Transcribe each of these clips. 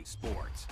EA Sports.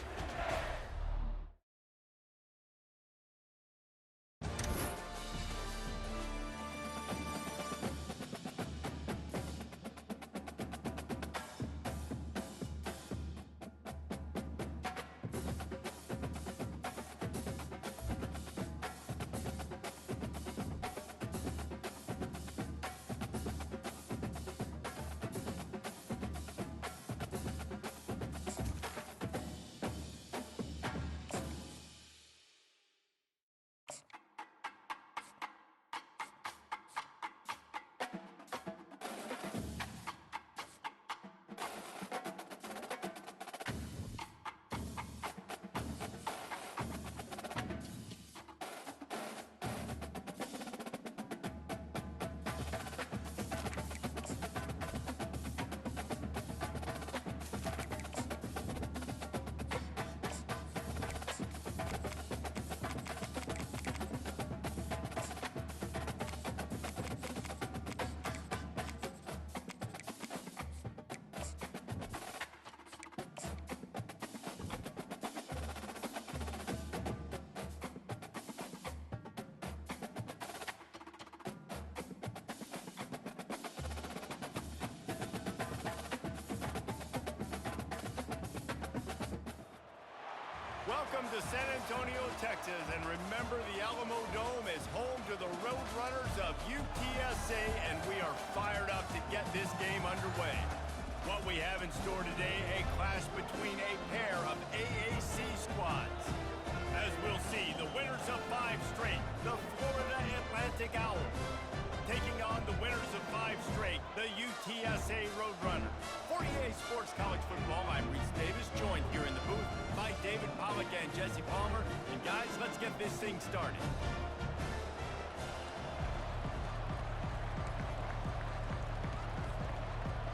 Welcome to San Antonio, Texas, and remember the Alamo Dome is home to the Roadrunners of UTSA, and we are fired up to get this game underway. What we have in store today, a clash between a pair of AAC squads. As we'll see, the winners of 5 straight, the Florida Atlantic Owls, taking on the winners of 5 straight, the UTSA Roadrunners. For EA Sports College Football, I'm Reese Davis, joined here in the booth by David Pollock and Jesse Palmer. And guys, let's get this thing started.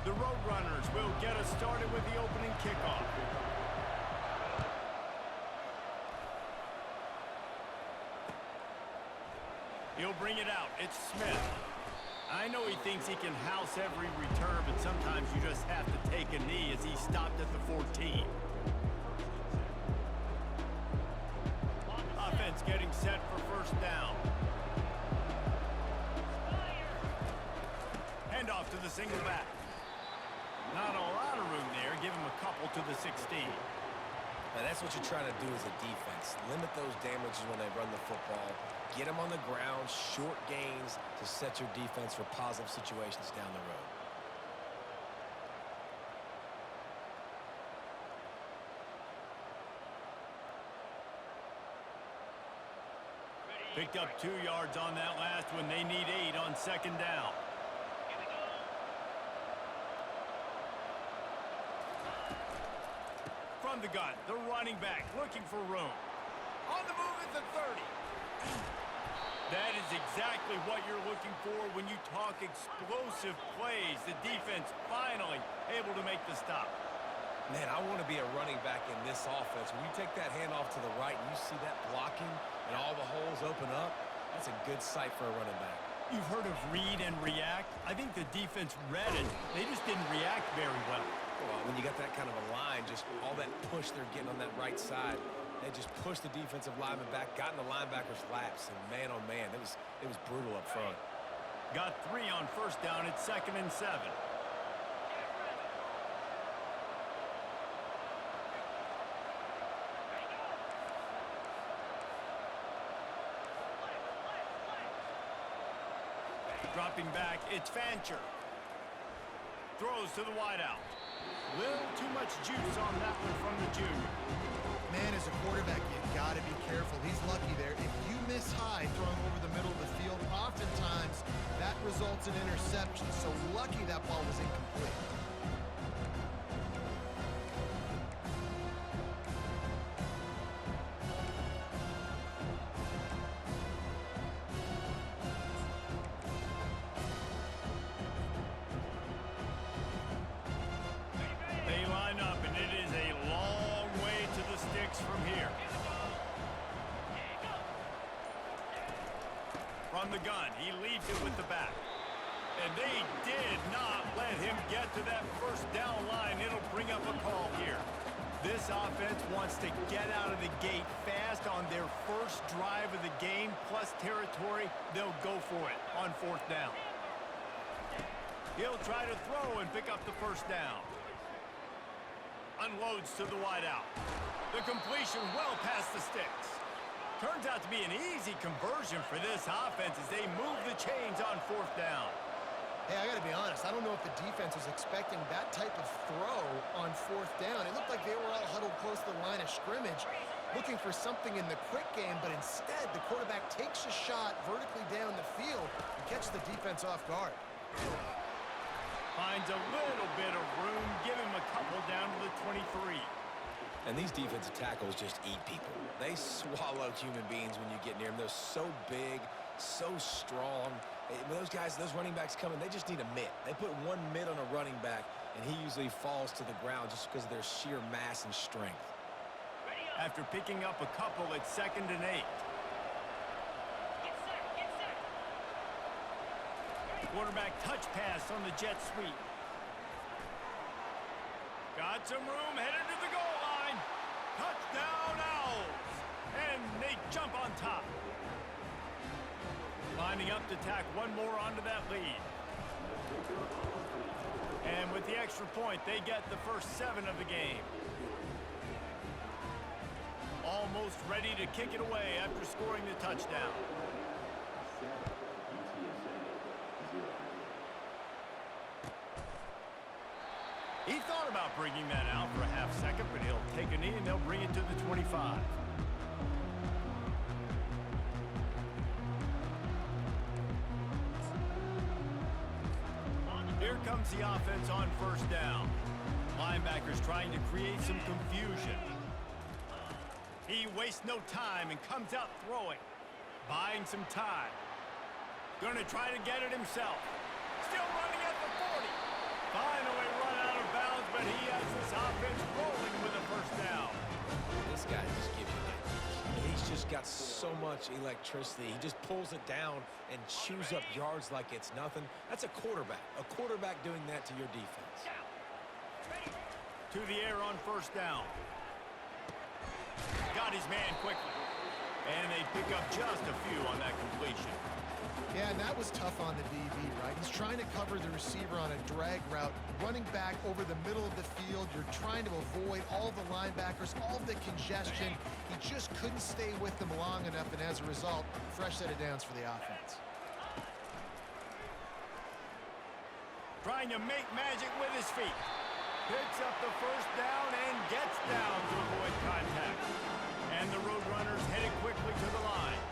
The Roadrunners will get us started with the opening kickoff. He'll bring it out. It's Smith. I know he thinks he can house every return, but sometimes you just have to take a knee as he stopped at the 14. Offense getting set for first down. Hand off to the single back. Not a lot of room there. Give him a couple to the 16. Now that's what you're trying to do as a defense. Limit those damages when they run the football. Get them on the ground, short gains to set your defense for positive situations down the road. Picked up 2 yards on that last one. They need 8 on second down. From the gun, the running back looking for room. On the move at the 30. That is exactly what you're looking for when you talk explosive plays. The defense finally able to make the stop. Man, I want to be a running back in this offense. When you take that handoff to the right and you see that blocking and all the holes open up, that's a good sight for a running back. You've heard of read and react. I think the defense read it. They just didn't react very well. Well, when you got that kind of a line, just all that push they're getting on that right side, they just pushed the defensive lineman back, got in the linebacker's laps, and man, oh man, it was brutal up front. Got 3 on first down. It's 2nd and 7. Dropping back, it's Fancher. Throws to the wideout. Little too much juice on that one from the junior. Man, as a quarterback, you got to be careful. He's lucky there. If you miss high throwing over the middle of the field, oftentimes that results in interception. So lucky that ball was incomplete. They line up, and it is a long way to the sticks from here. From the gun, he leaves it with the back. And they did not let him get to that first down line. It'll bring up a call here. This offense wants to get out of the gate fast on their first drive of the game, plus territory. They'll go for it on 4th down. He'll try to throw and pick up the first down. Unloads to the wideout. The completion well past the sticks. Turns out to be an easy conversion for this offense as they move the chains on 4th down. Hey, I got to be honest. I don't know if the defense was expecting that type of throw on 4th down. It looked like they were all huddled close to the line of scrimmage, looking for something in the quick game, but instead the quarterback takes a shot vertically down the field and catches the defense off guard. Finds a little bit of room, give him a couple down to the 23. And these defensive tackles just eat people. They swallow human beings when you get near them. They're so big, so strong. When those guys, those running backs come in, they just need a mitt. They put one mitt on a running back, and he usually falls to the ground just because of their sheer mass and strength. After picking up a couple, it's 2nd and 8. Quarterback touch pass on the jet sweep. Got some room, headed to the goal line. Touchdown, Owls. And they jump on top. Lining up to tack one more onto that lead. And with the extra point, they get the first 7 of the game. Almost ready to kick it away after scoring the touchdown. He thought about bringing that out for a half second, but he'll take a knee and they'll bring it to the 25. Here comes the offense on 1st down. Linebackers trying to create some confusion. He wastes no time and comes out throwing. Buying some time. Going to try to get it himself. Still running at the 40. Finally run out of bounds, but he has this offense rolling with a first down. This guy just gives you that. He's just got so much electricity. He just pulls it down and chews up yards like it's nothing. That's a quarterback. A quarterback doing that to your defense. To the air on 1st down. Got his man quickly. And they pick up just a few on that completion. Yeah, and that was tough on the DB, right? He's trying to cover the receiver on a drag route, running back over the middle of the field. You're trying to avoid all the linebackers, all the congestion. He just couldn't stay with them long enough, and as a result, fresh set of downs for the offense. Trying to make magic with his feet. Picks up the first down and gets down to avoid contact. And the Roadrunners headed quickly to the line.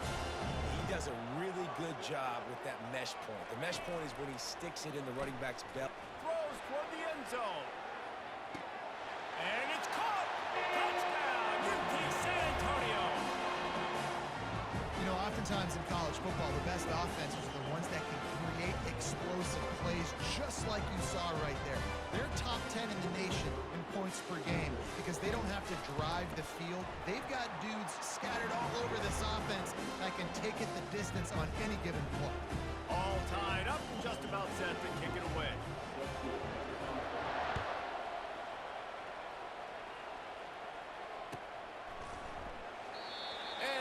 He does a really good job with that mesh point. The mesh point is when he sticks it in the running back's belt. Throws toward the end zone. And it's caught. Touchdown, UT San Antonio. You know, oftentimes in college football, the best offenses are the ones that can create explosive plays, just like you saw right there. They're top 10 in the nation in points per game because they don't have to drive the field. They've got dudes scattered all over this offense that can take it the distance on any given play. All tied up and just about set to kick it away.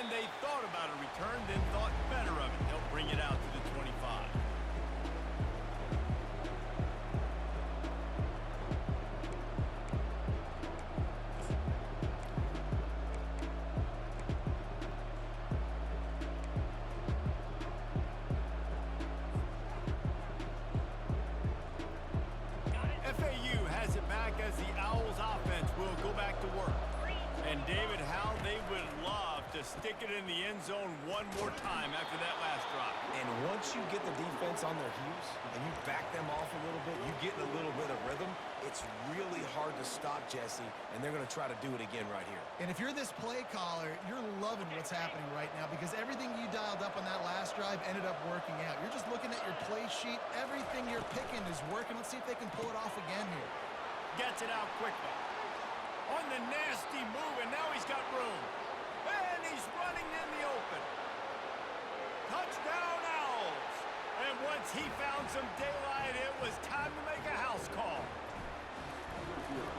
And they thought about a return, then thought better of it. They'll bring it out to the 25. FAU has it back as the Owls offense will go back to work. And David, how they would love to stick it in the end zone one more time after that last drive. And once you get the defense on their heels and you back them off a little bit, you get in a little bit of rhythm, it's really hard to stop Jesse, and they're going to try to do it again right here. And if you're this play caller, you're loving what's happening right now because everything you dialed up on that last drive ended up working out. You're just looking at your play sheet. Everything you're picking is working. Let's see if they can pull it off again here. Gets it out quickly. On the nasty move, and now he's got room. And he's running in the open. Touchdown, Owls. And once he found some daylight, it was time to make a house call.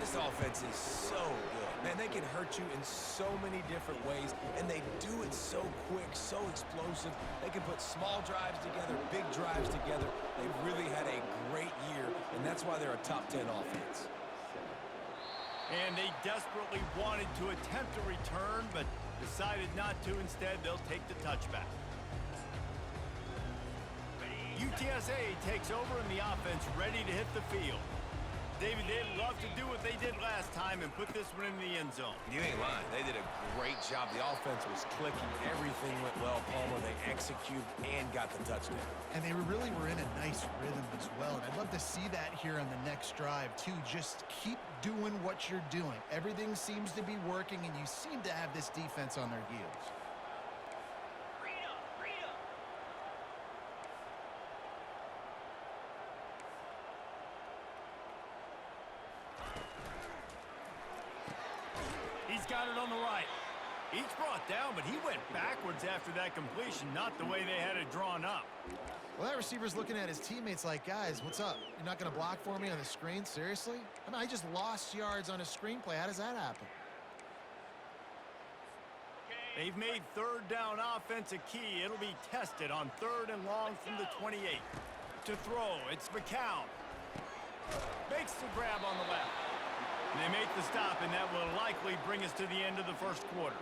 This offense is so good. Man, they can hurt you in so many different ways, and they do it so quick, so explosive. They can put small drives together, big drives together. They've really had a great year, and that's why they're a top 10 offense. And they desperately wanted to attempt a return, but decided not to. Instead, they'll take the touchback. UTSA takes over in the offense, ready to hit the field. David, they'd love to do what they did last time and put this one in the end zone. You ain't lying. They did a great job. The offense was clicking. Everything went well, Palmer. They executed and got the touchdown. And they really were in a nice rhythm as well. And I'd love to see that here on the next drive, too. Just keep doing what you're doing. Everything seems to be working, and you seem to have this defense on their heels. He's got it on the right. He's brought down, but he went backwards after that completion, not the way they had it drawn up. Well, that receiver's looking at his teammates like, guys, what's up? You're not going to block for me on the screen? Seriously? I mean, I just lost yards on a screenplay. How does that happen? They've made third down offense a key. It'll be tested on 3rd and long from the 28. To throw, it's McCown. Makes the grab on the left. They make the stop, and that will likely bring us to the end of the first quarter.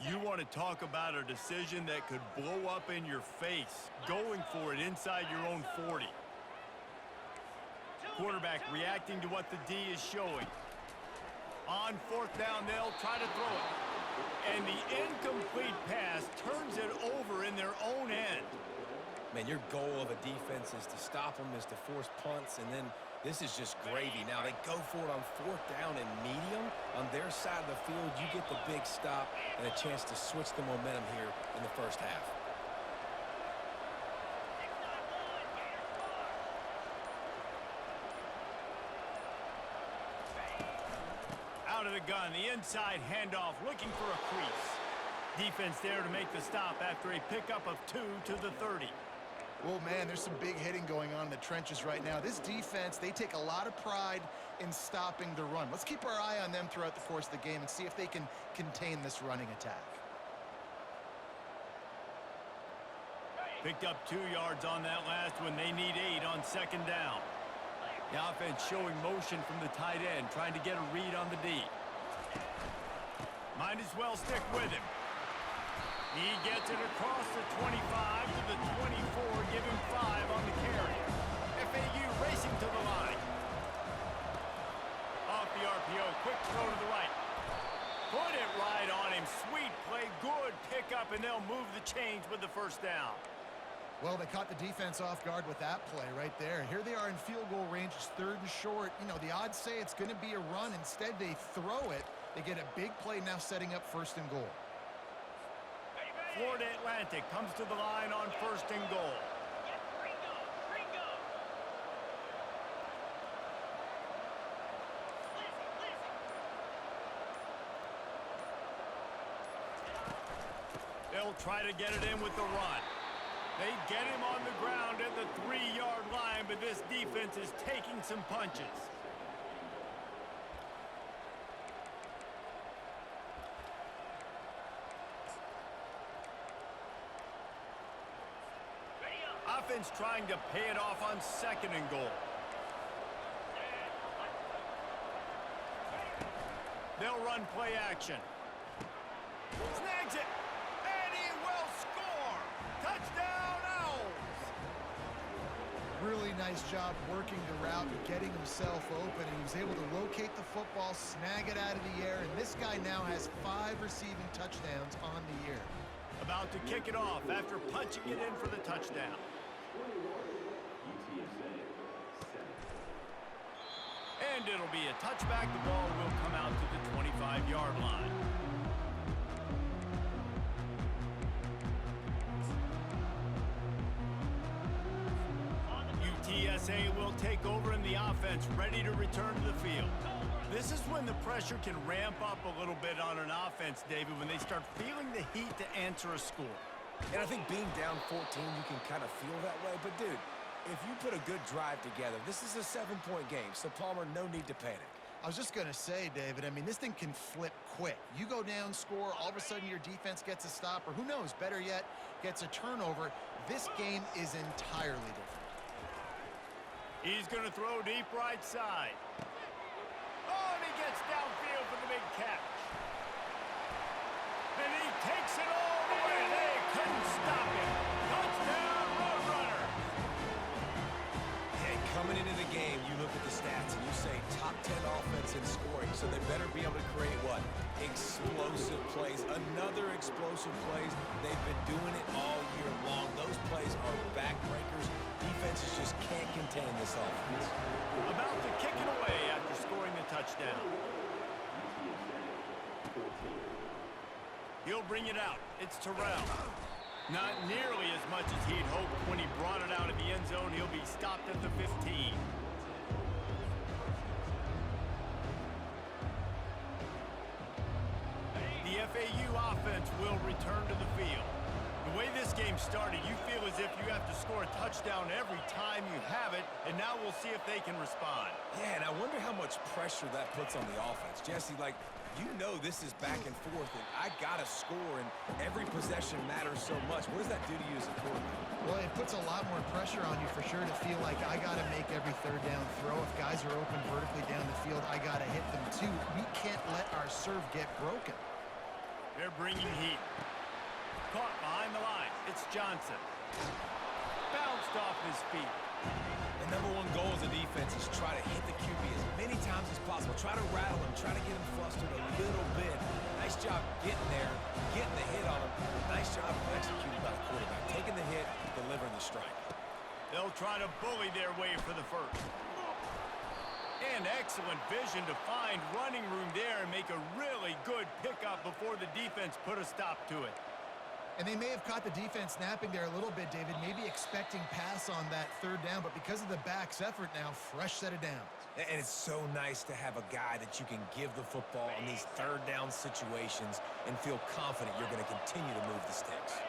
You want to talk about a decision that could blow up in your face, going for it inside your own 40. Quarterback reacting to what the D is showing. On 4th down, they'll try to throw it. And the incomplete pass turns it over in their own end. Man, your goal of a defense is to stop them, is to force punts, and then this is just gravy. Now, they go for it on 4th down and medium. On their side of the field, you get the big stop and a chance to switch the momentum here in the first half. Out of the gun, the inside handoff, looking for a crease. Defense there to make the stop after a pickup of 2 to the 30. Well, man, there's some big hitting going on in the trenches right now. This defense, they take a lot of pride in stopping the run. Let's keep our eye on them throughout the course of the game and see if they can contain this running attack. Picked up 2 yards on that last one. They need 8 on 2nd down. The offense showing motion from the tight end, trying to get a read on the D. Might as well stick with him. He gets it across the 25 to the 24, give him 5 on the carry. FAU racing to the line. Off the RPO, quick throw to the right. Put it right on him, sweet play, good pickup, and they'll move the chains with the 1st down. Well, they caught the defense off guard with that play right there. Here they are in field goal range, it's 3rd and short. You know, the odds say it's going to be a run. Instead, they throw it. They get a big play now setting up 1st and goal. Florida Atlantic comes to the line on 1st and goal. They'll try to get it in with the run. They get him on the ground at the 3-yard line, but this defense is taking some punches. Offense trying to pay it off on 2nd and goal. They'll run play action. Snags it, and he will score. Touchdown, Owls. Really nice job working the route and getting himself open, and he was able to locate the football, snag it out of the air, and this guy now has 5 receiving touchdowns on the year. About to kick it off after punching it in for the touchdown. And it'll be a touchback. The ball will come out to the 25-yard line. UTSA will take over in the offense, ready to return to the field. This is when the pressure can ramp up a little bit on an offense, David, when they start feeling the heat to answer a score. And I think being down 14, you can kind of feel that way. But, dude, if you put a good drive together, this is a 7-point game. So, Palmer, no need to panic. I was just going to say, David, I mean, this thing can flip quick. You go down, score, all of a sudden your defense gets a stop, or who knows, better yet, gets a turnover. This game is entirely different. He's going to throw deep right side. Oh, and he gets downfield for the big catch. And he takes it all the way. They couldn't stop him. Touchdown, Roadrunner. Hey, coming into the game, you look at the stats and you say top 10 offense in scoring, so they better be able to create what? Explosive plays. Another explosive plays. They've been doing it all year long. Those plays are backbreakers. Defenses just can't contain this offense. About to kick it away after scoring the touchdown. He'll bring it out. It's Terrell. Not nearly as much as he'd hoped when he brought it out of the end zone. He'll be stopped at the 15. The FAU offense will return to the field. The way this game started, you feel as if you have to score a touchdown every time you have it, and now we'll see if they can respond. Yeah, and I wonder how much pressure that puts on the offense. Jesse, like, you know this is back and forth, and I got to score, and every possession matters so much. What does that do to you as a quarterback? Well, it puts a lot more pressure on you for sure to feel like I got to make every third down throw. If guys are open vertically down the field, I got to hit them too. We can't let our serve get broken. They're bringing heat. Caught behind the line. It's Johnson. Bounced off his feet. The number one goal as a defense is try to hit the QB as many times as possible. Try to rattle him. Try to get him flustered a little bit. Nice job getting there, getting the hit on him. Nice job executing by the quarterback. Taking the hit, delivering the strike. They'll try to bully their way for the first. And excellent vision to find running room there and make a really good pickup before the defense put a stop to it. And they may have caught the defense snapping there a little bit, David, maybe expecting pass on that third down, but because of the back's effort now, fresh set of downs. And it's so nice to have a guy that you can give the football in these third down situations and feel confident you're going to continue to move the sticks.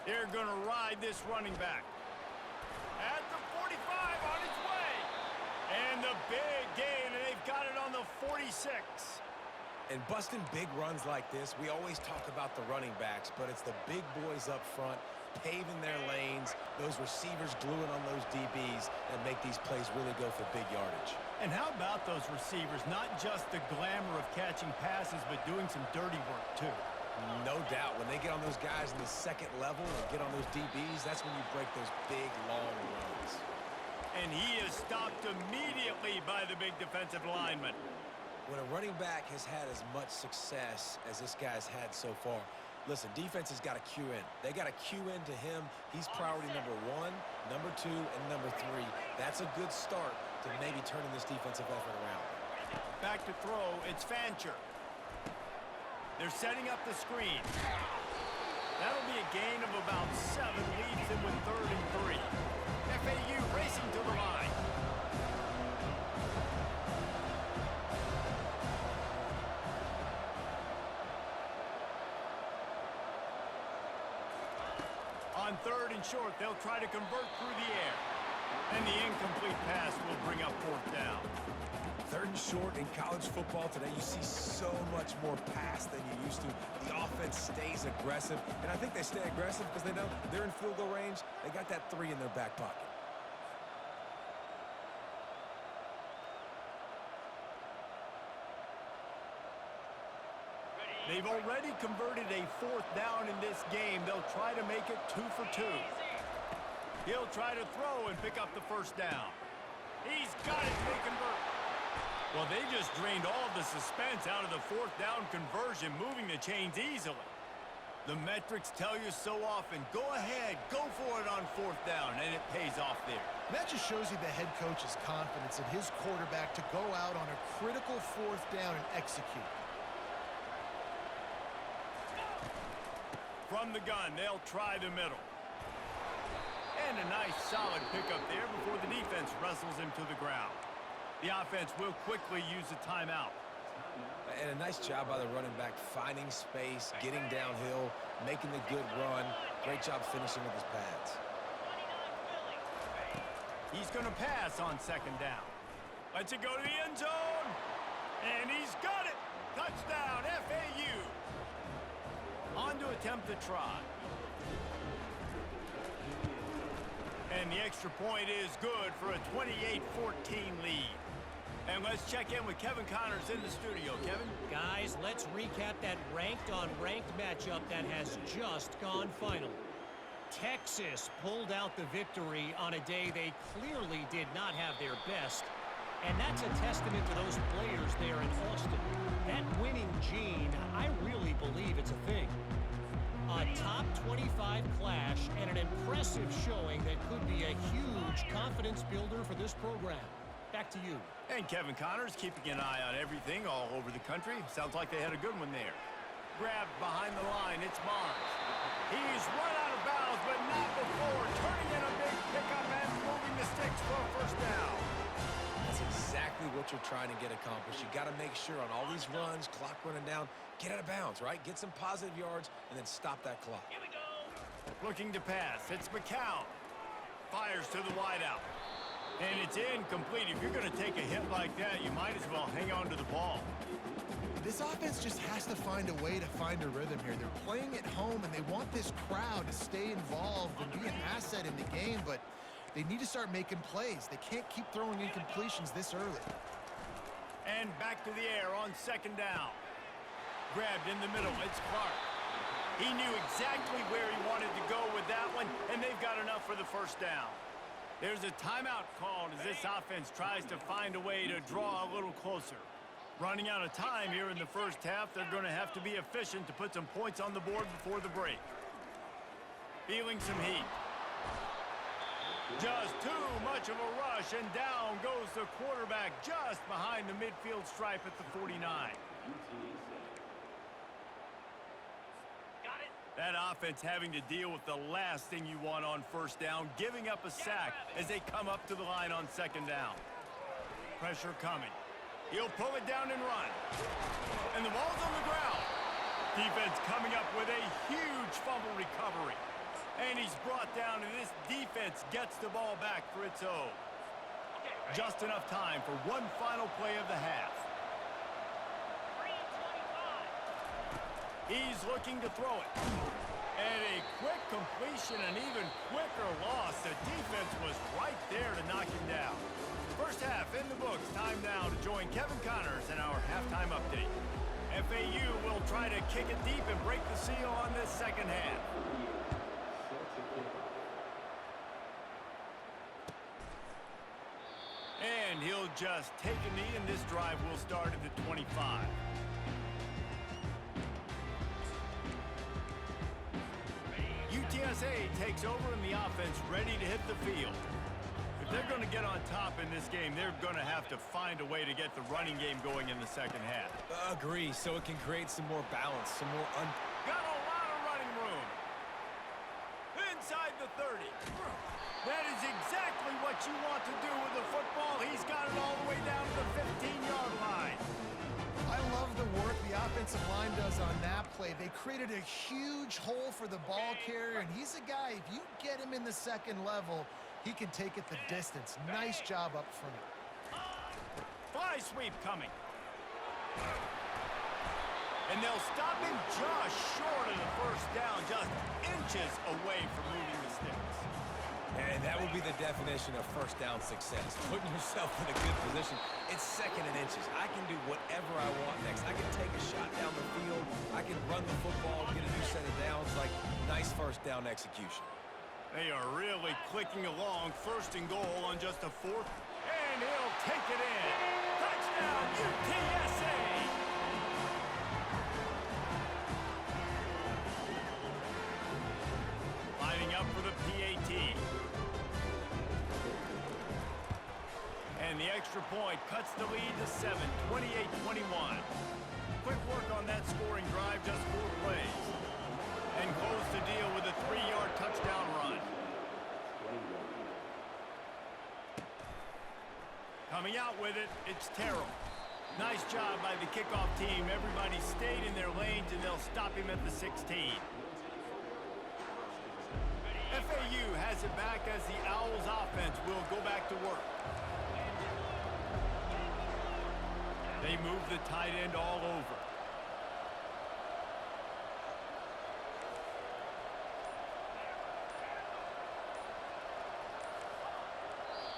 They're going to ride this running back. At the 45 on its way. And the big gain, and they've got it on the 46. And busting big runs like this, we always talk about the running backs, but it's the big boys up front, paving their lanes, those receivers gluing on those DBs that make these plays really go for big yardage. And how about those receivers? Not just the glamour of catching passes, but doing some dirty work, too. No doubt. When they get on those guys in the second level and get on those DBs, that's when you break those big, long runs. And he is stopped immediately by the big defensive lineman. When a running back has had as much success as this guy's had so far, listen, defense has got to cue in. They got to cue in to him. He's priority number 1, number 2, and number 3. That's a good start to maybe turning this defensive effort around. Back to throw, it's Fancher. They're setting up the screen. That'll be a gain of about 7, leads him with 3rd and 3. FAU racing to the line. On 3rd and short, they'll try to convert through the air. And the incomplete pass will bring up 4th down. 3rd and short in college football today, you see so much more pass than you used to. The offense stays aggressive, and I think they stay aggressive because they know they're in field goal range. They got that 3 in their back pocket. They've already converted a 4th down in this game. They'll try to make it 2 for 2. He'll try to throw and pick up the 1st down. He's got it, they convert. Well, they just drained all the suspense out of the 4th down conversion, moving the chains easily. The metrics tell you so often, go ahead, go for it on 4th down, and it pays off there. That just shows you the head coach's confidence in his quarterback to go out on a critical 4th down and execute. From the gun, they'll try the middle. And a nice solid pickup there before the defense wrestles him to the ground. The offense will quickly use a timeout. And a nice job by the running back, finding space, getting downhill, making the good run. Great job finishing with his pads. He's going to pass on 2nd down. Lets it go to the end zone. And he's got it. Touchdown, FAU. On to attempt the try. And the extra point is good for a 28-14 lead. And let's check in with Kevin Connors in the studio. Kevin? Guys, let's recap that ranked-on-ranked matchup that has just gone final. Texas pulled out the victory on a day they clearly did not have their best. And that's a testament to those players there in Austin. That winning gene, I really believe it's a thing. A top 25 clash and an impressive showing that could be a huge confidence builder for this program. Back to you. And Kevin Connors keeping an eye on everything all over the country. Sounds like they had a good one there. Grabbed behind the line, it's Barnes. He's run out of bounds, but not before turning in a big pickup and moving the sticks for a 1st down. That's exactly what you're trying to get accomplished. You got to make sure on all these runs, clock running down, get out of bounds, right? Get some positive yards, and then stop that clock. Here we go. Looking to pass, it's McCown. Fires to the wideout. And it's incomplete. If you're going to take a hit like that, you might as well hang on to the ball. This offense just has to find a way to find a rhythm here. They're playing at home, and they want this crowd to stay involved and be an asset in the game, but they need to start making plays. They can't keep throwing incompletions this early. And back to the air on 2nd down. Grabbed in the middle, it's Clark. He knew exactly where he wanted to go with that one, and they've got enough for the 1st down. There's a timeout called as this offense tries to find a way to draw a little closer. Running out of time here in the 1st half, they're going to have to be efficient to put some points on the board before the break. Feeling some heat. Just too much of a rush, and down goes the quarterback just behind the midfield stripe at the 49. That offense having to deal with the last thing you want on 1st down, giving up a sack as they come up to the line on 2nd down. Pressure coming. He'll pull it down and run. And the ball's on the ground. Defense coming up with a huge fumble recovery. And he's brought down, and this defense gets the ball back for its own. Just enough time for one final play of the half. He's looking to throw it. And a quick completion, an even quicker loss. The defense was right there to knock him down. 1st half in the books. Time now to join Kevin Connors in our halftime update. FAU will try to kick it deep and break the seal on this 2nd half. And he'll just take a knee, and this drive will start at the 25. UTSA takes over, and the offense ready to hit the field. If they're going to get on top in this game, they're going to have to find a way to get the running game going in the 2nd half. Agree, so it can create some more balance, some more Got a lot of running room. Inside the 30. That is exactly what you want to do with the football. He's got it all the way down to the 15-yard line. I love the work the offensive line does on that play. They created a huge hole for the ball carrier, and he's a guy, if you get him in the 2nd level, he can take it the distance. Nice job up front. Fly sweep coming. And they'll stop him just short of the 1st down, just inches away from moving the sticks. And that would be the definition of 1st down success. Putting yourself in a good position. It's 2nd and inches. I can do whatever I want next. I can take a shot down the field. I can run the football, get a new set of downs. Like, nice 1st down execution. They are really clicking along. 1st and goal on just a 4th. And he'll take it in. Touchdown, UTSA! And the extra point cuts the lead to 7, 28-21. Quick work on that scoring drive, just 4 plays. And close the deal with a 3-yard touchdown run. Coming out with it, it's Terrell. Nice job by the kickoff team. Everybody stayed in their lanes, and they'll stop him at the 16. FAU has it back as the Owls offense will go back to work. They move the tight end all over.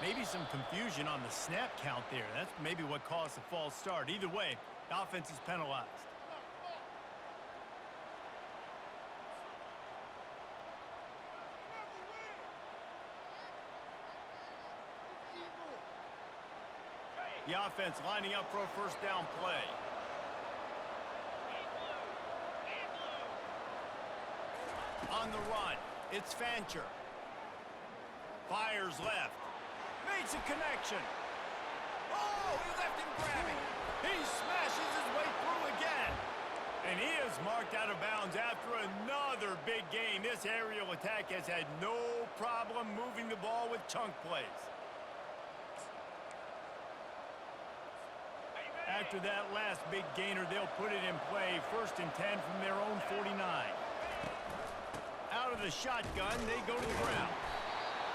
Maybe some confusion on the snap count there. That's maybe what caused the false start. Either way, the offense is penalized. The offense lining up for a first down play. On the run, it's Fancher. Fires left. Makes a connection. Oh, he left him grabbing. He smashes his way through again. And he is marked out of bounds after another big gain. This aerial attack has had no problem moving the ball with chunk plays. After that last big gainer, they'll put it in play. 1st and 10 from their own 49. Out of the shotgun, they go to the ground.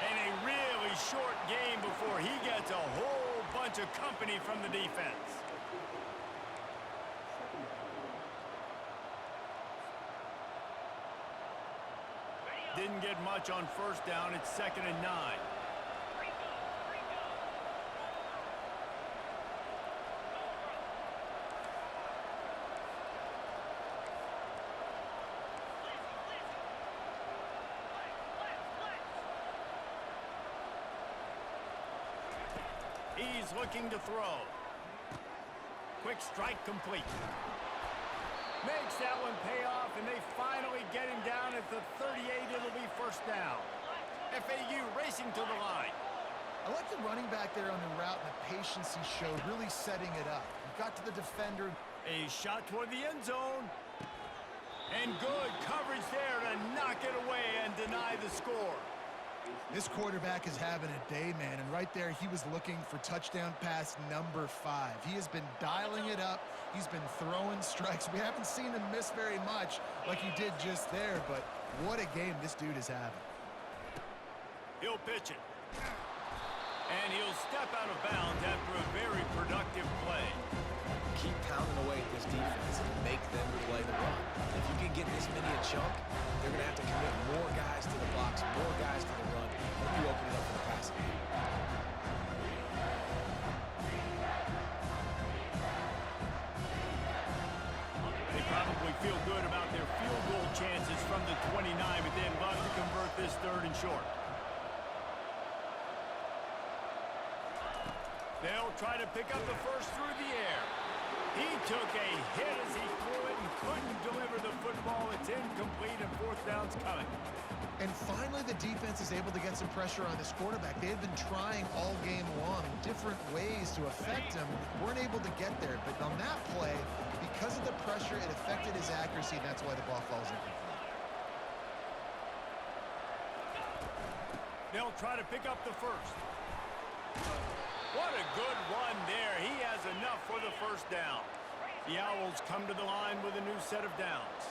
And a really short game before he gets a whole bunch of company from the defense. Didn't get much on first down. It's 2nd and 9. He's looking to throw. Quick strike complete. Makes that one pay off, and they finally get him down at the 38. It'll be first down. FAU racing to the line. I like the running back there on the route and the patience he showed, really setting it up. He got to the defender. A shot toward the end zone. And good coverage there to knock it away and deny the score. This quarterback is having a day, man, and right there he was looking for touchdown pass number 5. He has been dialing it up. He's been throwing strikes. We haven't seen him miss very much like he did just there, but what a game this dude is having. He'll pitch it. And he'll step out of bounds after a very productive play. Keep pounding away at this defense and make them play the run. If you can get this many a chunk, they're going to have to commit more guys to the box, more guys to the run, and you open it up for the passing game. They probably feel good about their field goal chances from the 29, but they'd love to convert this 3rd and short. They'll try to pick up the first through the air. He took a hit as he threw it and couldn't deliver the football. It's incomplete, and 4th down's coming. And finally the defense is able to get some pressure on this quarterback. They had been trying all game long different ways to affect him. Weren't able to get there, but on that play, because of the pressure, it affected his accuracy, and that's why the ball falls incomplete. They'll try to pick up the first. What a good run there. He has enough for the first down. The Owls come to the line with a new set of downs.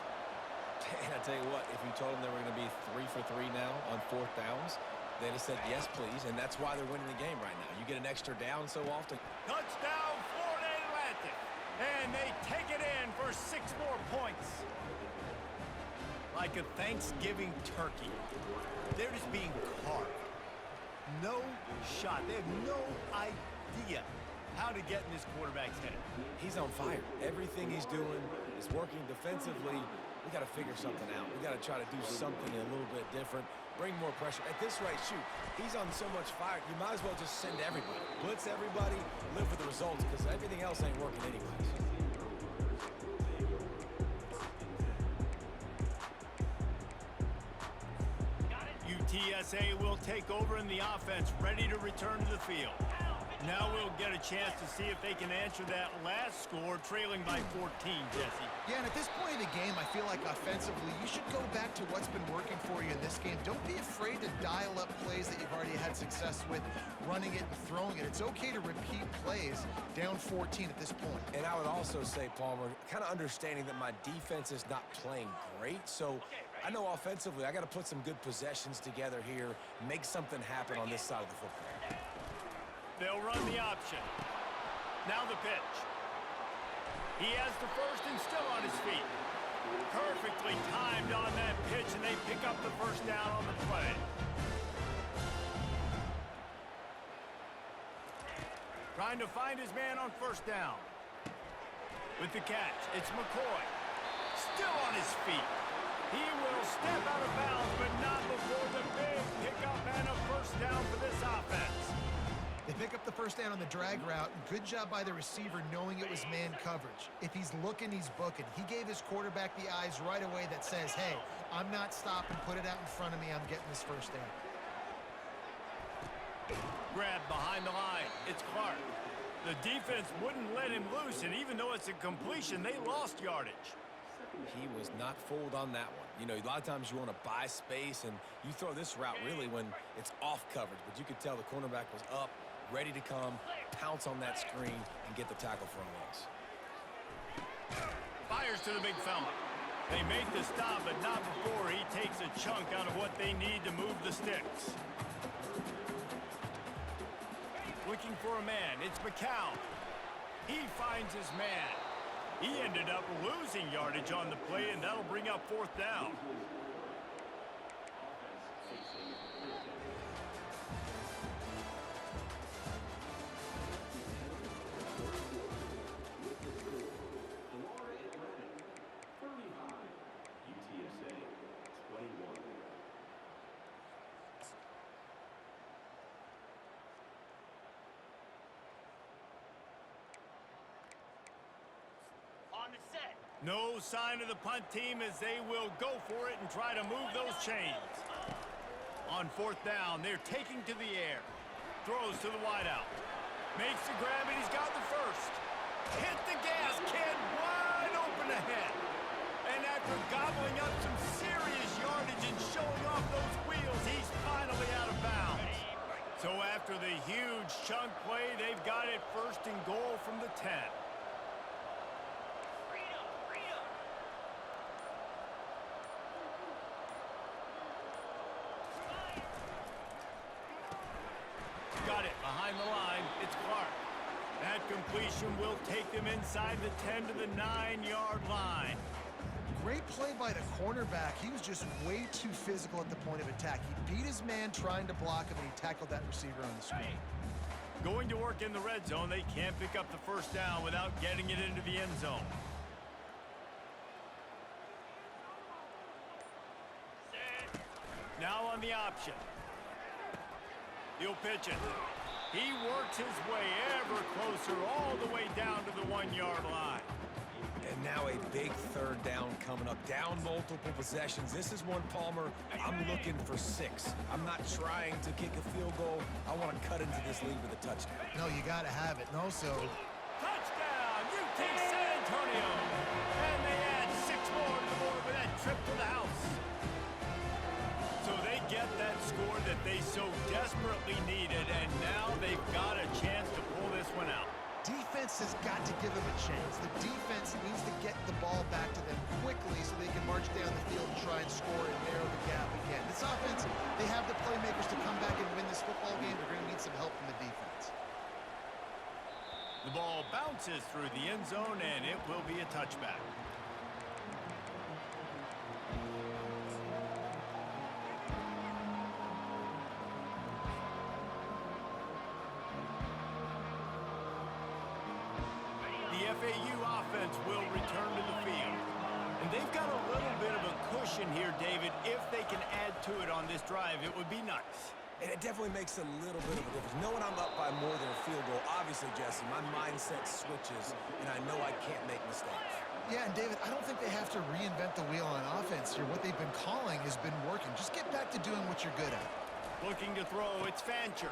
And I tell you what, if you told them they were going to be 3 for 3 now on 4th downs, they'd have said yes, please, and that's why they're winning the game right now. You get an extra down so often. Touchdown, Florida Atlantic. And they take it in for 6 more points. Like a Thanksgiving turkey, they're just being carved. No shot. They have no idea how to get in this quarterback's head. He's on fire. Everything he's doing is working defensively. We got to figure something out. We got to try to do something a little bit different. Bring more pressure. At this rate, shoot, he's on so much fire, you might as well just send everybody. Blitz everybody, live with the results, because everything else ain't working anyways. UTSA will take over in the offense, ready to return to the field. Now we'll get a chance to see if they can answer that last score, trailing by 14, Jesse. Yeah, and at this point of the game, I feel like offensively, you should go back to what's been working for you in this game. Don't be afraid to dial up plays that you've already had success with, running it and throwing it. It's okay to repeat plays down 14 at this point. And I would also say, Palmer, kind of understanding that my defense is not playing great, so I know offensively I got to put some good possessions together here, make something happen on this side of the football. They'll run the option. Now the pitch. He has the first and still on his feet. Perfectly timed on that pitch, and they pick up the first down on the play. Trying to find his man on first down. With the catch, it's McCoy. Still on his feet. He will step out of bounds, but not before the big pickup and a first down for this offense. They pick up the first down on the drag route. Good job by the receiver knowing it was man coverage. If he's looking, he's booking. He gave his quarterback the eyes right away that says, hey, I'm not stopping. Put it out in front of me. I'm getting this first down. Grab behind the line. It's Clark. The defense wouldn't let him loose, and even though it's a completion, they lost yardage. He was not fooled on that one. You know, a lot of times you want to buy space, and you throw this route really when it's off coverage. But you could tell the cornerback was up, ready to come, pounce on that screen, and get the tackle for a loss. Fires to the big fella. They make the stop, but not before he takes a chunk out of what they need to move the sticks. Looking for a man. It's McCown. He finds his man. He ended up losing yardage on the play, and that'll bring up fourth down. UTSA 21. No sign of the punt team as they will go for it and try to move those chains. On fourth down, they're taking to the air. Throws to the wideout. Makes the grab, and he's got the first. Hit the gas, kid. Wide open ahead. And after gobbling up some serious yardage and showing off those wheels, he's finally out of bounds. So after the huge chunk play, they've got it first and goal from the 10. Got it behind the line. It's Clark. That completion will take them inside the 10 to the 9-yard line. Great play by the cornerback. He was just way too physical at the point of attack. He beat his man trying to block him, and he tackled that receiver on the screen. Going to work in the red zone. They can't pick up the first down without getting it into the end zone. Now on the option. He'll pitch it. He works his way ever closer all the way down to the 1-yard line. And now a big third down coming up. Down multiple possessions. This is one, Palmer, I'm looking for 6. I'm not trying to kick a field goal. I want to cut into this lead with a touchdown. No, you got to have it. And also, Touchdown, UT San Antonio. And they add 6 more to the board with that trip to the house. So they get that score that they so desperately needed, and now they've got a chance to pull this one out. defense has got to give them a chance. The defense needs to get the ball back to them quickly so they can march down the field and try and score and narrow the gap again. This offense, they have the playmakers to come back and win this football game. They're going to need some help from the defense. The ball bounces through the end zone, and it will be a touchback. The FAU offense will return to the field. And they've got a little bit of a cushion here, David. If they can add to it on this drive, it would be nice. And it definitely makes a little bit of a difference. Knowing I'm up by more than a field goal, obviously, Jesse, my mindset switches, and I know I can't make mistakes. Yeah, and David, I don't think they have to reinvent the wheel on offense here. What they've been calling has been working. Just get back to doing what you're good at. Looking to throw, it's Fancher.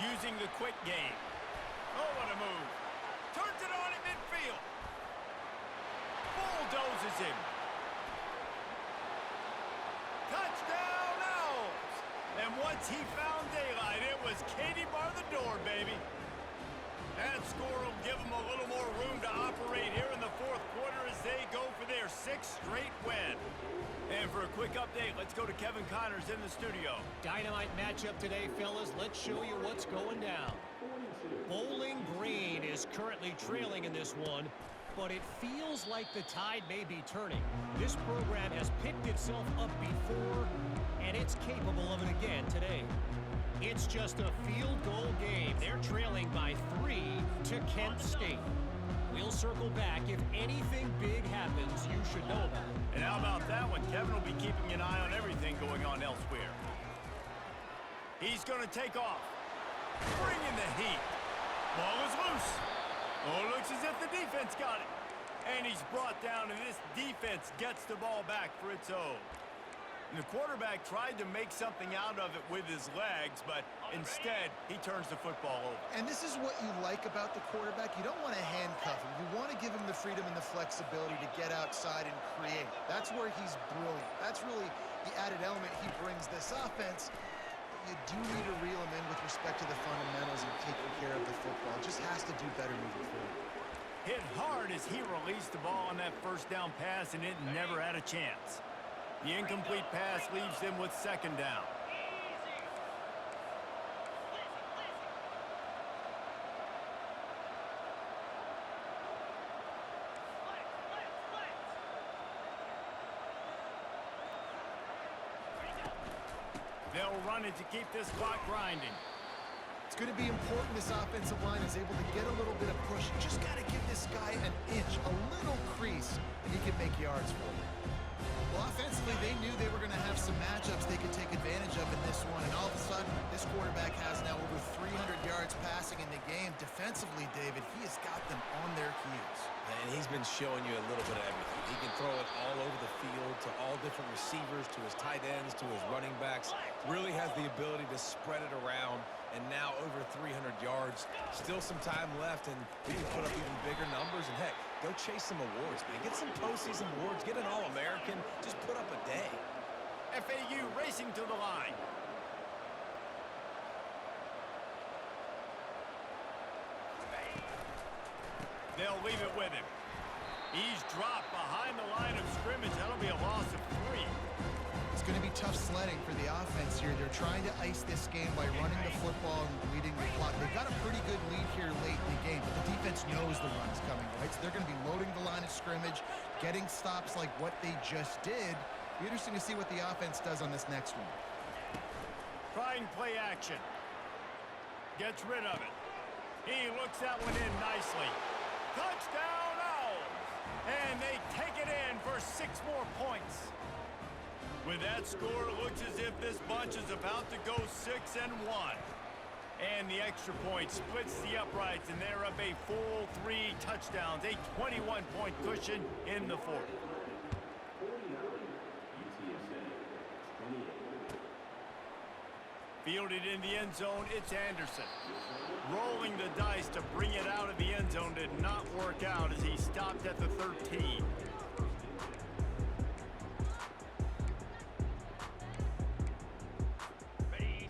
Using the quick game. Oh, what a move. Turns it on at midfield. Bulldozes him. Touchdown, Owls! And once he found daylight, it was Katie bar the door, baby. That score will give them a little more room to operate here in the fourth quarter as they go for their 6th straight win. And for a quick update, let's go to Kevin Connors in the studio. Dynamite matchup today, fellas. Let's show you what's going down. Bowling Green is currently trailing in this one, but it feels like the tide may be turning. This program has picked itself up before, and it's capable of it again today. It's just a field goal game. They're trailing by 3 to Kent State. We'll circle back. If anything big happens, you should know about it. And how about that one? Kevin will be keeping an eye on everything going on elsewhere. He's going to take off. Bringing the heat. Ball is loose. Oh, looks as if the defense got it. And he's brought down, and this defense gets the ball back for its own. And the quarterback tried to make something out of it with his legs, but instead, he turns the football over. And this is what you like about the quarterback. You don't want to handcuff him. You want to give him the freedom and the flexibility to get outside and create. That's where he's brilliant. That's really the added element he brings this offense. You do need to reel him in with respect to the fundamentals and taking care of the football. Just has to do better moving forward. Hit hard as he released the ball on that first down pass, and it never had a chance. The incomplete pass leaves them with 2nd down. They'll run it to keep this clock grinding. It's going to be important this offensive line is able to get a little bit of push. You just got to give this guy an inch, a little crease, and he can make yards for you. Well, offensively, they knew they were going to have some matchups they could take advantage of in this one, and all of a sudden, this quarterback has now over 300 yards passing in the game. Defensively, David, he has got them on their heels. And he's been showing you a little bit of everything. He can throw it all over the field to all different receivers, to his tight ends, to his running backs. Really has the ability to spread it around, and now over 300 yards. Still some time left, and he can put up even bigger numbers. And, heck, go chase some awards, man. Get some postseason awards. Get an All-American. Just put up a day. FAU racing to the line. They'll leave it with him. He's dropped behind the line of scrimmage. That'll be a loss of 3. It's going to be tough sledding for the offense here. They're trying to ice this game by running the football and leading the clock. They've got a pretty good lead here late in the game, but the defense knows the run is coming, right? So they're going to be loading the line of scrimmage, getting stops like what they just did. Be interesting to see what the offense does on this next one. Trying play action. Gets rid of it. He looks that one in nicely. Touchdown, Owls! And they take it in for 6 more points. With that score, it looks as if this bunch is about to go 6-1. And the extra point splits the uprights, and they're up a full 3 touchdowns, a 21-point cushion in the fourth. 49, UTSA, 28. Fielded in the end zone, it's Anderson. Rolling the dice to bring it out of the end zone did not work out as he stopped at the 13.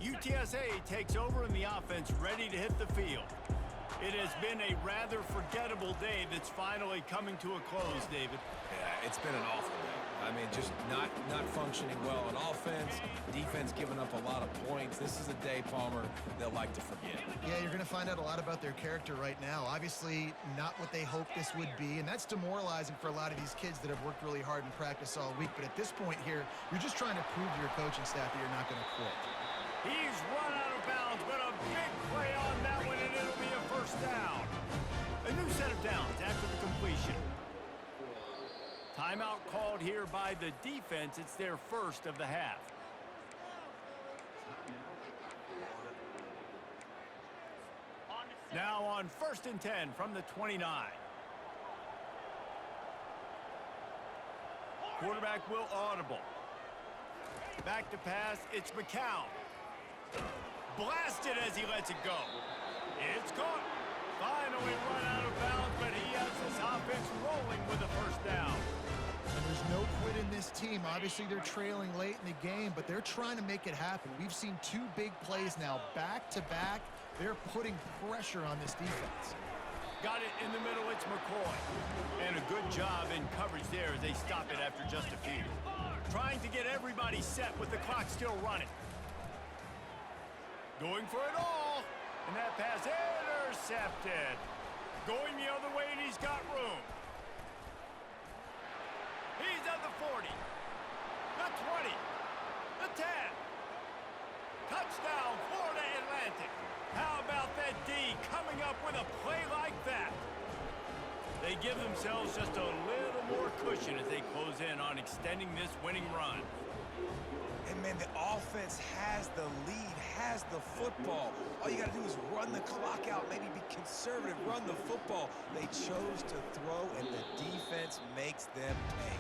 UTSA takes over in the offense, ready to hit the field. It has been a rather forgettable day that's finally coming to a close, David. Yeah, it's been an awful day. I mean, just not functioning well on offense. Defense giving up a lot of points. This is a day, Palmer, they'll like to forget. Yeah, you're going to find out a lot about their character right now. Obviously, not what they hoped this would be, and that's demoralizing for a lot of these kids that have worked really hard in practice all week. But at this point here, you're just trying to prove to your coaching staff that you're not going to quit. He's run out of bounds, but a big play on that one, and it'll be a first down. A new set of downs after the completion. Timeout called here by the defense. It's their first of the half. Now on 1st and 10 from the 29. Quarterback will audible. Back to pass, it's McCown. Blasted as he lets it go. It's caught. this team, obviously they're trailing late in the game, but they're trying to make it happen. We've seen 2 big plays now back-to-back. They're putting pressure on this defense. Got it in the middle, it's McCoy. And a good job in coverage there as they stop it after just a few. Trying to get everybody set with the clock still running. Going for it all. And that pass intercepted. Going the other way, and he's got room. He's at the 40, the 20, the 10. Touchdown, Florida Atlantic. How about that D coming up with a play like that? They give themselves just a little more cushion as they close in on extending this winning run. And, man, the offense has the lead, has the football. All you got to do is run the clock out, maybe be conservative, run the football. They chose to throw, and the defense makes them pay.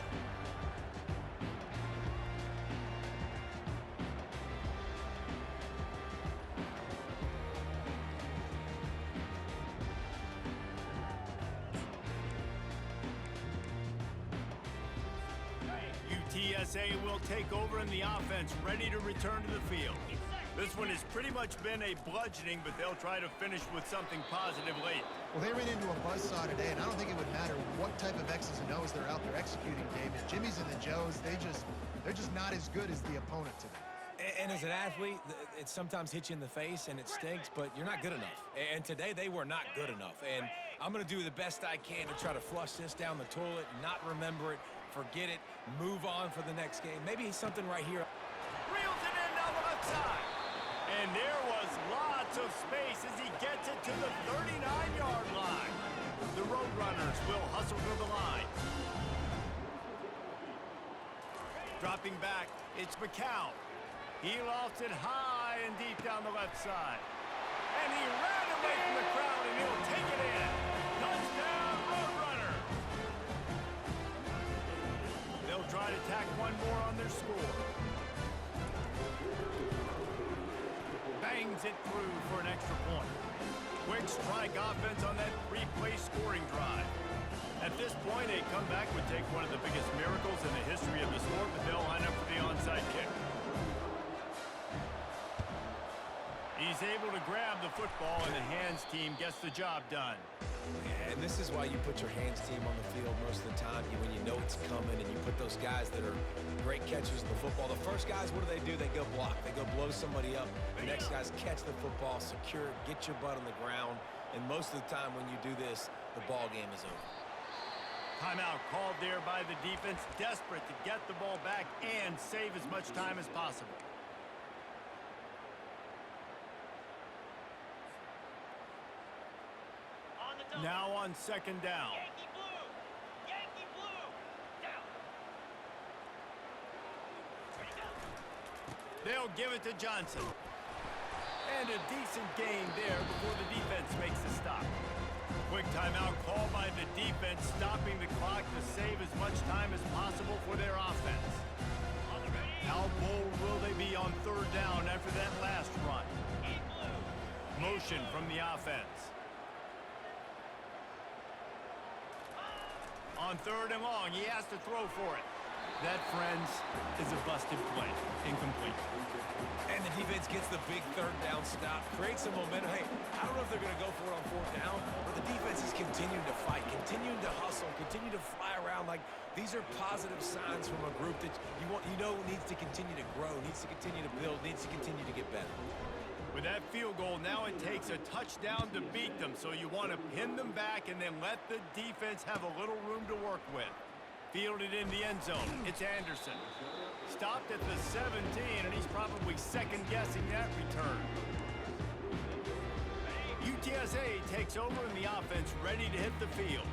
UTSA will take over in the offense, ready to return to the field. This one has pretty much been a bludgeoning, but they'll try to finish with something positive late. Well, they ran into a buzzsaw today, and I don't think it would matter what type of X's and O's they're out there executing, David. Jimmy's and the Joes, they're just not as good as the opponent today. And as an athlete, it sometimes hits you in the face and it stinks, but you're not good enough. And today they were not good enough. And I'm going to do the best I can to try to flush this down the toilet, not remember it, forget it, move on for the next game. Maybe something right here. Reels it in down the left side. And there was lots of space as he gets it to the 39-yard line. The Roadrunners will hustle to the line. Dropping back, it's McCown. He lofts it high and deep down the left side. And he ran away from the crowd, and he'll take it in. Touchdown, Roadrunners! They'll try to tack one more on their score. Bangs it through for an extra point. Quick strike offense on that 3-play scoring drive. At this point, a comeback would take one of the biggest miracles in the history of the sport, but they'll line up for the onside kick. He's able to grab the football, and the hands team gets the job done. And this is why you put your hands team on the field most of the time when you know it's coming, and you put those guys that are great catchers of the football. The first guys, what do? They go block. They go blow somebody up. The next guys catch the football, secure it, get your butt on the ground. And most of the time when you do this, the ball game is over. Timeout called there by the defense, desperate to get the ball back and save as much time as possible. Now on second down. Yankee blue! Yankee blue! Down! Ready, go! They'll give it to Johnson. And a decent gain there before the defense makes the stop. Quick timeout call by the defense, stopping the clock to save as much time as possible for their offense. On the ready! How bold will they be on third down after that last run? In blue! Motion from the offense. On third and long, he has to throw for it. That, friends, is a busted play. Incomplete. And the defense gets the big third down stop, creates some momentum. Hey, I don't know if they're going to go for it on fourth down, but the defense is continuing to fight, continuing to hustle, continue to fly around. Like, these are positive signs from a group that you know needs to continue to grow, needs to continue to build, needs to continue to get better. With that field goal, now it takes a touchdown to beat them, so you want to pin them back and then let the defense have a little room to work with. Fielded in the end zone. It's Anderson. Stopped at the 17, and he's probably second-guessing that return. UTSA takes over in the offense, ready to hit the field.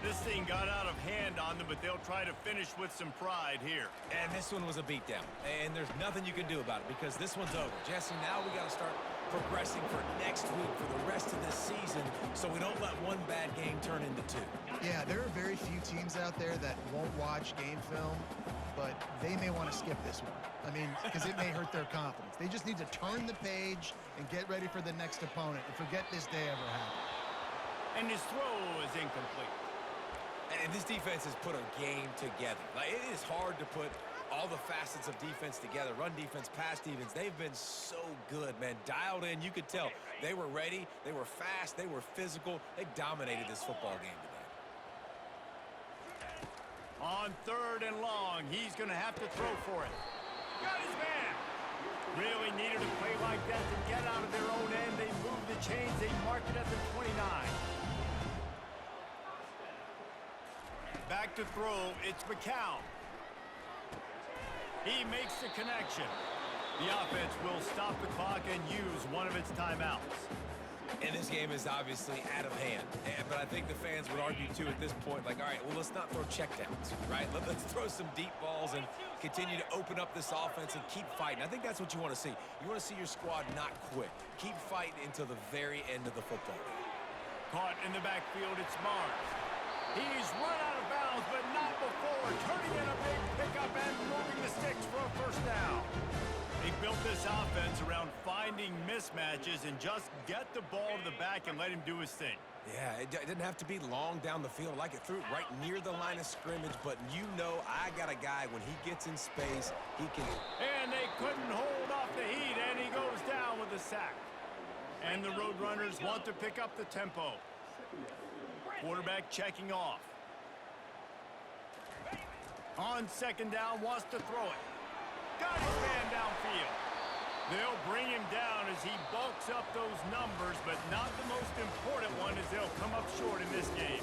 This thing got out of hand on them, but they'll try to finish with some pride here. And this one was a beatdown, and there's nothing you can do about it because this one's over. Jesse, now we got to start progressing for next week, for the rest of this season, so we don't let one bad game turn into two. Yeah, there are very few teams out there that won't watch game film, but they may want to skip this one. I mean, because it may hurt their confidence. They just need to turn the page and get ready for the next opponent and forget this day ever happened. And his throw is incomplete. And this defense has put a game together. Like, it is hard to put all the facets of defense together. Run defense, pass defense. They've been so good, man. Dialed in. You could tell they were ready. They were fast. They were physical. They dominated this football game today. On 3rd and long, he's going to have to throw for it. Got his man. Really needed a play like that to get out of their own end. They moved the chains. They marked it at the 29. Back to throw. It's McCown. He makes the connection. The offense will stop the clock and use one of its timeouts. And this game is obviously out of hand. But I think the fans would argue, too, at this point, like, all right, well, let's not throw checkdowns, right? Let's throw some deep balls and continue to open up this offense and keep fighting. I think that's what you want to see. You want to see your squad not quit. Keep fighting until the very end of the football game. Caught in the backfield, it's Mars. He's run out of bounds, but not before. Turning in a big pickup and moving the sticks for a first down. They built this offense around finding mismatches and just get the ball to the back and let him do his thing. Yeah, it didn't have to be long down the field. Like it threw it right near the line of scrimmage, but you know I got a guy, when he gets in space, he can... And they couldn't hold off the heat, and he goes down with a sack. And the Roadrunners want to pick up the tempo. Quarterback checking off. On 2nd down, wants to throw it. Got his man downfield. They'll bring him down as he bulks up those numbers, but not the most important one, as they'll come up short in this game.